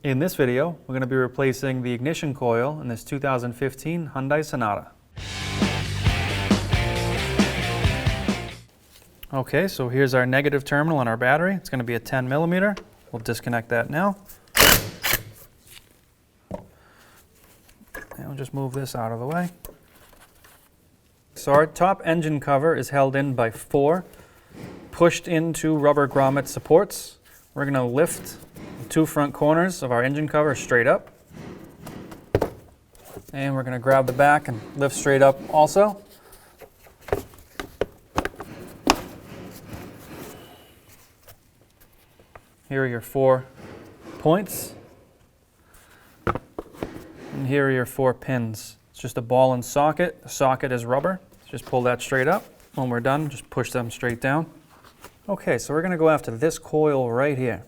In this video, we're going to be replacing the ignition coil in this 2015 Hyundai Sonata. Okay, so here's our negative terminal on our battery. It's going to be a 10 millimeter. We'll disconnect that now. And we'll just move this out of the way. So our top engine cover is held in by 4 pushed into rubber grommet supports. We're going to lift the 2 front corners of our engine cover straight up. And we're going to grab the back and lift straight up also. Here are your 4 points. And here are your 4 pins. It's just a ball and socket. The socket is rubber. Just pull that straight up. When we're done, just push them straight down. Okay, so we're going to go after this coil right here.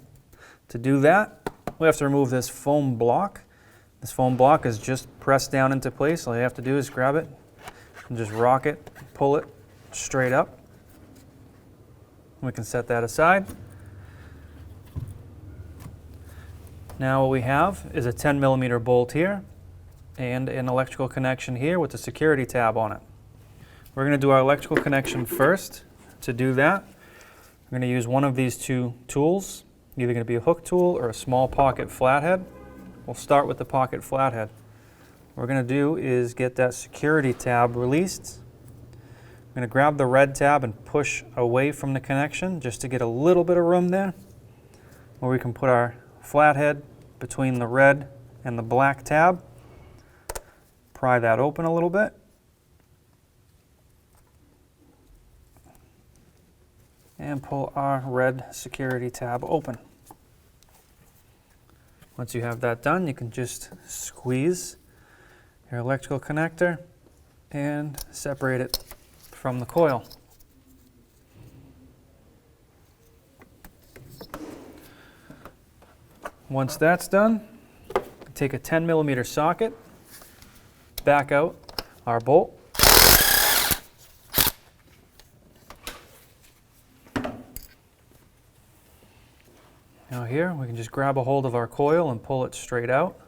To do that, we have to remove this foam block. This foam block is just pressed down into place. All you have to do is grab it and just rock it, pull it straight up. We can set that aside. Now what we have is a 10 millimeter bolt here and an electrical connection here with the security tab on it. We're going to do our electrical connection first. To do that, we're going to use one of these 2 tools, either going to be a hook tool or a small pocket flathead. We'll start with the pocket flathead. What we're going to do is get that security tab released. I'm going to grab the red tab and push away from the connection just to get a little bit of room there where we can put our flathead between the red and the black tab. Pry that open a little bit. And pull our red security tab open. Once you have that done, you can just squeeze your electrical connector and separate it from the coil. Once that's done, take a 10 millimeter socket, back out our bolt. Now here, we can just grab a hold of our coil and pull it straight out.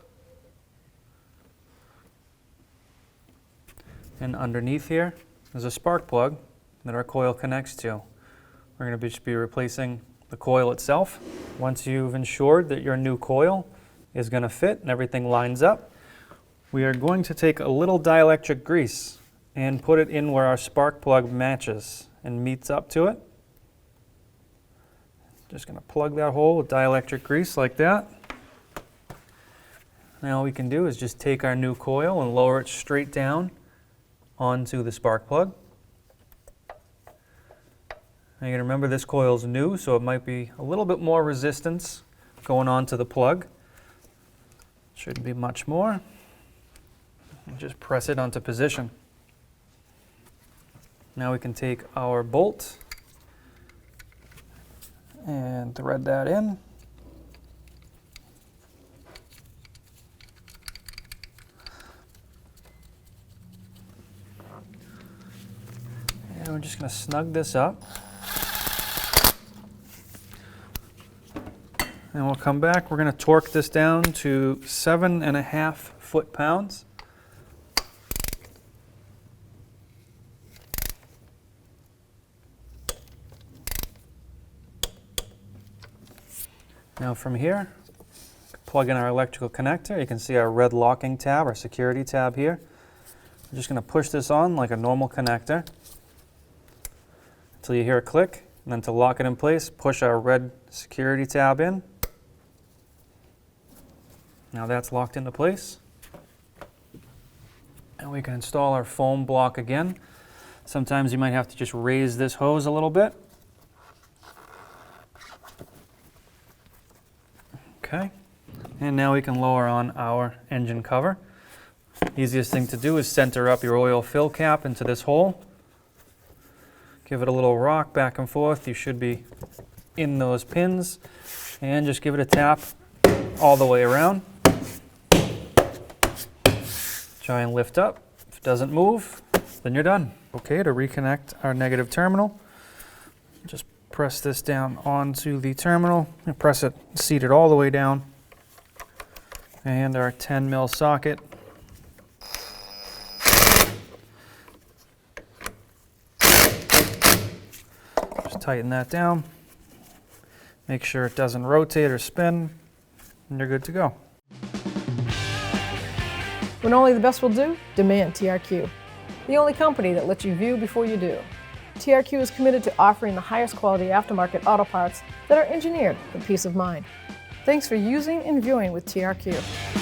And underneath here, there's a spark plug that our coil connects to. We're going to just be replacing the coil itself. Once you've ensured that your new coil is going to fit and everything lines up, we are going to take a little dielectric grease and put it in where our spark plug matches and meets up to it. Just going to plug that hole with dielectric grease like that. Now all we can do is just take our new coil and lower it straight down onto the spark plug. Now you can remember this coil is new, so it might be a little bit more resistance going onto the plug. Shouldn't be much more. And just press it onto position. Now we can take our bolt and thread that in. And we're just going to snug this up. And we'll come back. We're going to torque this down to 7.5 foot-pounds. Now from here, plug in our electrical connector. You can see our red locking tab, our security tab here. We're just going to push this on like a normal connector until you hear a click. And then to lock it in place, push our red security tab in. Now that's locked into place. And we can install our foam block again. Sometimes you might have to just raise this hose a little bit. Okay, and now we can lower on our engine cover. Easiest thing to do is center up your oil fill cap into this hole. Give it a little rock back and forth. You should be in those pins. And just give it a tap all the way around. Try and lift up. If it doesn't move, then you're done. Okay, to reconnect our negative terminal, just press this down onto the terminal and press it, seat it all the way down. And our 10 mil socket. Just tighten that down. Make sure it doesn't rotate or spin, and you're good to go. When only the best will do, demand TRQ. The only company that lets you view before you do. TRQ is committed to offering the highest quality aftermarket auto parts that are engineered for peace of mind. Thanks for using and viewing with TRQ.